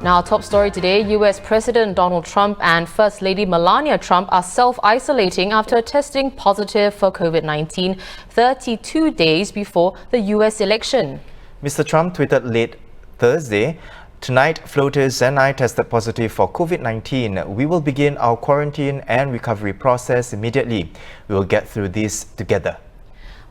Now, our top story today, US President Donald Trump and First Lady Melania Trump are self-isolating after testing positive for COVID-19 32 days before the US election. Mr. Trump tweeted late Thursday, "Tonight, floaters and I tested positive for COVID-19. We will begin our quarantine and recovery process immediately. We will get through this together."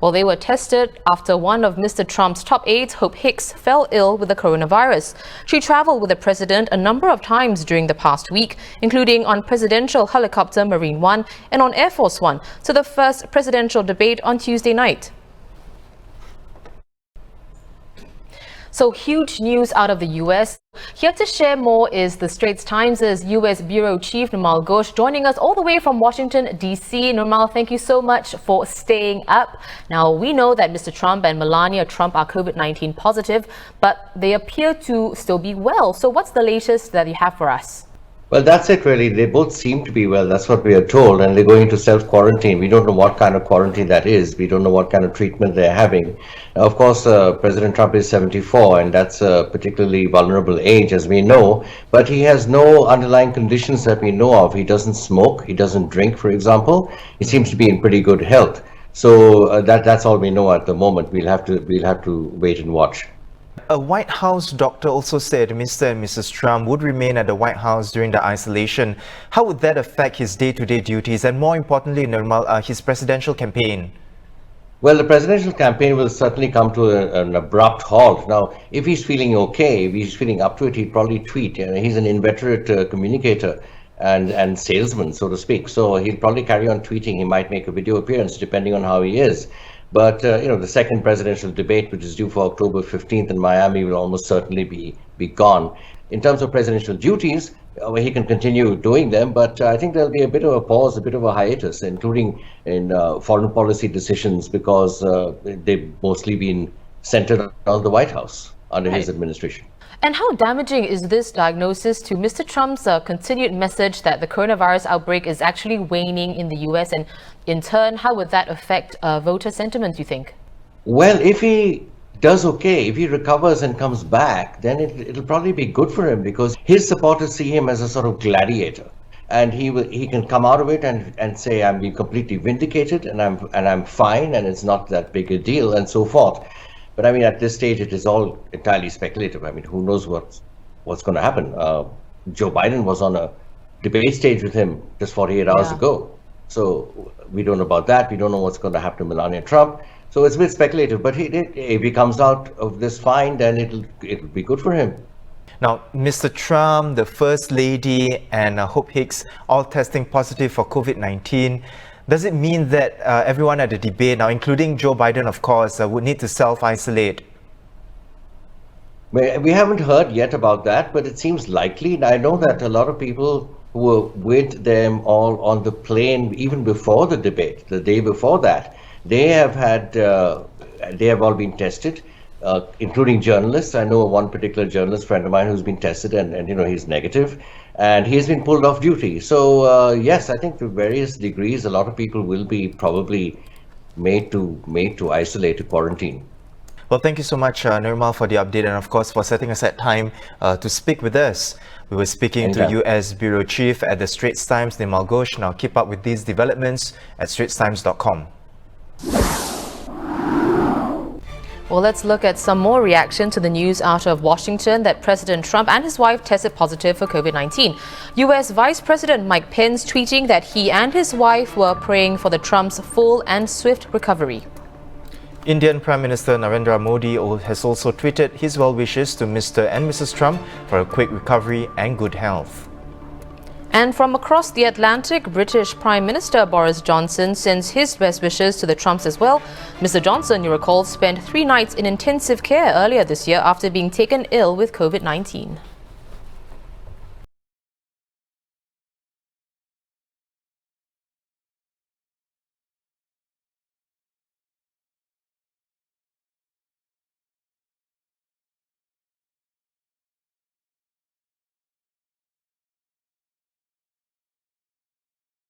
Well, they were tested after one of Mr. Trump's top aides, Hope Hicks, fell ill with the coronavirus. She traveled with the president a number of times during the past week, including on presidential helicopter Marine One and on Air Force One, to the first presidential debate on Tuesday night. So, huge news out of the US. Here to share more is the Straits Times' US Bureau Chief Nirmal Ghosh, joining us all the way from Washington, D.C. Nirmal, thank you so much for staying up. Now, we know that Mr. Trump and Melania Trump are COVID-19 positive, but they appear to still be well. So what's the latest that you have for us? Well, that's it really. They both seem to be well. That's what we are told. And they're going to self-quarantine. We don't know what kind of quarantine that is. We don't know what kind of treatment they're having. Of course, President Trump is 74, and that's a particularly vulnerable age, as we know. But he has no underlying conditions that we know of. He doesn't smoke. He doesn't drink, for example. He seems to be in pretty good health. So that's all we know at the moment. We'll have to wait and watch. A White House doctor also said Mr. and Mrs. Trump would remain at the White House during the isolation. How would that affect his day-to-day duties and, more importantly, Nirmal, his presidential campaign? Well, the presidential campaign will certainly come to an abrupt halt. Now, if he's feeling okay, if he's feeling up to it, he'd probably tweet. He's an inveterate communicator and salesman, so to speak. So he'll probably carry on tweeting. He might make a video appearance, depending on how he is. But, the second presidential debate, which is due for October 15th in Miami, will almost certainly be gone. In terms of presidential duties, he can continue doing them, but I think there'll be a bit of a pause, a bit of a hiatus, including in foreign policy decisions, because they've mostly been centered around the White House under his administration. And how damaging is this diagnosis to Mr. Trump's continued message that the coronavirus outbreak is actually waning in the US? And in turn, how would that affect voter sentiment, you think? Well, if he does okay, if he recovers and comes back, then it'll probably be good for him, because his supporters see him as a sort of gladiator. And he can come out of it and say, I'm being completely vindicated and I'm fine and it's not that big a deal and so forth. But I mean, at this stage, it is all entirely speculative. I mean, who knows what's going to happen? Joe Biden was on a debate stage with him just 48 hours ago. So we don't know about that. We don't know what's going to happen to Melania Trump. So it's a bit speculative. But if he comes out of this fine, then it'll be good for him. Now, Mr. Trump, the First Lady, and Hope Hicks all testing positive for COVID-19. Does it mean that everyone at the debate, now including Joe Biden, of course, would need to self-isolate? We haven't heard yet about that, but it seems likely. And I know that a lot of people who were with them all on the plane, even before the debate, the day before that, they have all been tested, including journalists. I know one particular journalist friend of mine who's been tested, and he's negative. And he's been pulled off duty. So yes, I think to various degrees, a lot of people will be probably made to isolate, to quarantine. Well, thank you so much, Nirmal, for the update and, of course, for setting aside time to speak with us. We were speaking to US Bureau Chief at the Straits Times, Nirmal Ghosh. Now, keep up with these developments at straitstimes.com. Well, let's look at some more reaction to the news out of Washington that President Trump and his wife tested positive for COVID-19. US Vice President Mike Pence tweeting that he and his wife were praying for the Trump's full and swift recovery. Indian Prime Minister Narendra Modi has also tweeted his well wishes to Mr. and Mrs. Trump for a quick recovery and good health. And from across the Atlantic, British Prime Minister Boris Johnson sends his best wishes to the Trumps as well. Mr. Johnson, you recall, spent 3 nights in intensive care earlier this year after being taken ill with COVID-19.